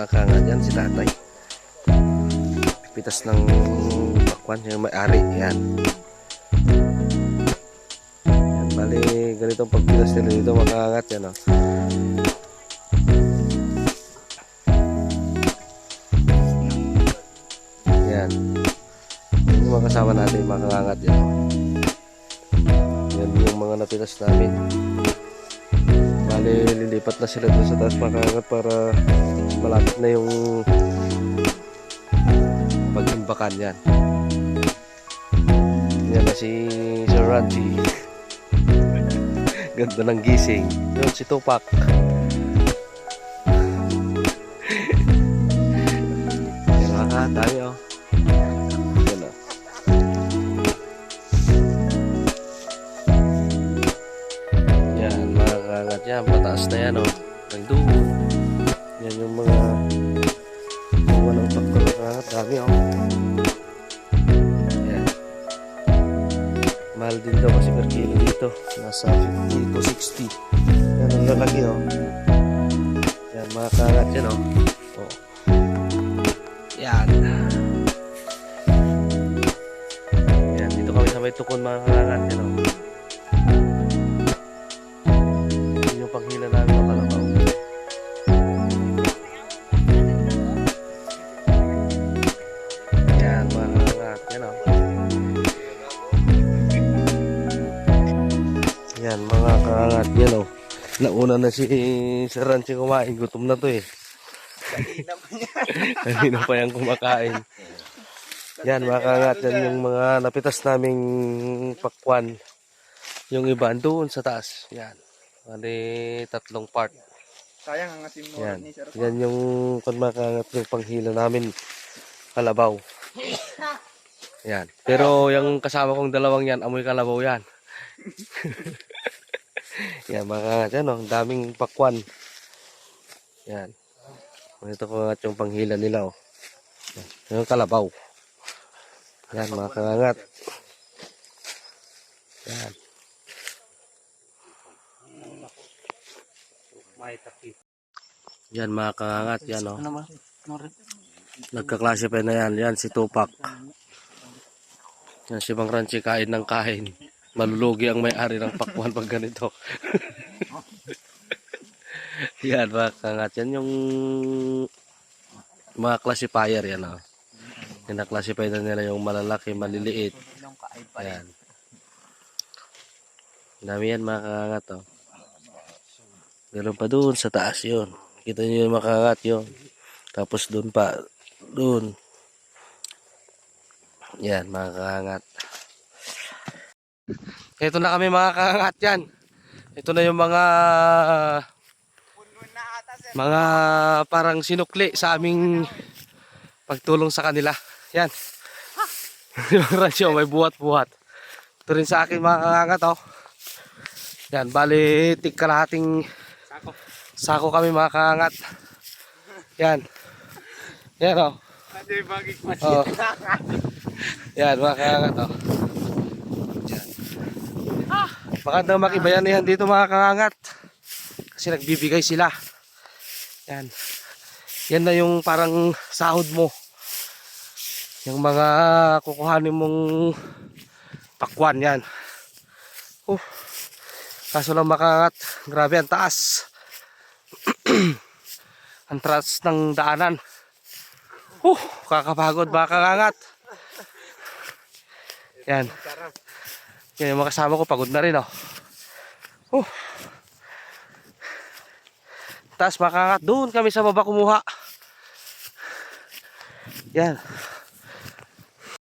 mga kangat yan, si tatay. Pitas ng bakwan, yung may-ari. Yan. Yan, bali, ganitong pagpitas nila dito mga kangat yan, oh. Yan. Yung mga kasama natin, mga kangat yan, oh. Yan yung mga napitas namin. Bali, lilipat na sila doon sa taas mga kangat para malapit na yung pag-imbakan yan. Yan na si Sir Ranchi. Ganda ng gising. Yun si Tupac. Yan mga tayo. Yan o. Yan mga kangat yan. Pataas na yan o. Nandun. Yan yung mga walang faktor na kangat. Dami o. Yan. Mahal din daw kasi per kilo dito. Nasa 50 to 60. Yan ang lalaki o. Yan mga kangat yan o. Oh. Yan. Yan. Dito kami sa may tukon mga kangat yan o. Yan yung panghila namin ng kalabaw. Yan mga kangat yan o. Yan mga kangat yan o. Nauna na si Sir Ranchi kumain. Gutom na to eh. Kanina pa yan kumakain. Yan mga kangat. Yan yung mga napitas naming pakwan. Yung iba doon sa taas. Yan. Bali 3 part. Sayang ang asim mo Yan. ni Sir. Yan yung mga kangat yung panghila namin. Kalabaw. Yan. Pero yung kasama kong dalawang yan, amoy kalabaw yan. Yan mga kangat yan o. Ang daming pakwan. Yan. Ito ko nga yung panghila nila o. Yung kalabaw. Yan mga kangat. Yan. Yan mga kangat. Yan o. Nagka-classify na yan. Yan si Tupac. Yan si Bang Ranchi kain ng kain. Malulugi ang may-ari ng pakwan pag ganito. Yan mga kangat. Yan yung mga classifier yan o. Kina-classify na nila yung malalaki, maliliit. Yan. Dami yan mga kangat o. Meron pa doon sa taas yun. Kita nyo yung mga kangat yun. Tapos doon pa. Doon. Yan mga kangat. Ito na kami mga kangat yan. Ito na yung mga parang sinukli sa aming pagtulong sa kanila. Yan. Yung rasyo may buhat-buhat. Ito rin sa akin mga kangat oh. Yan, bali tig kalahating sako kami mga kangat. Yan. Yan oh. Oh. Yan mga kangat oh. Yan. Baka na makibayanihan dito mga kangat. Kasi nagbibigay sila. Yan. Yan na yung parang sahod mo. Yung mga kukuhanin mong pakwan yan. Kaso lang makangat. Grabe ang taas. Ang taas ng daanan. Kakapagod mga kangat. Yan. Yan yung mga kasama ko. Pagod na rin oh. Taas mga kangat. Doon kami sa baba kumuha. Yan.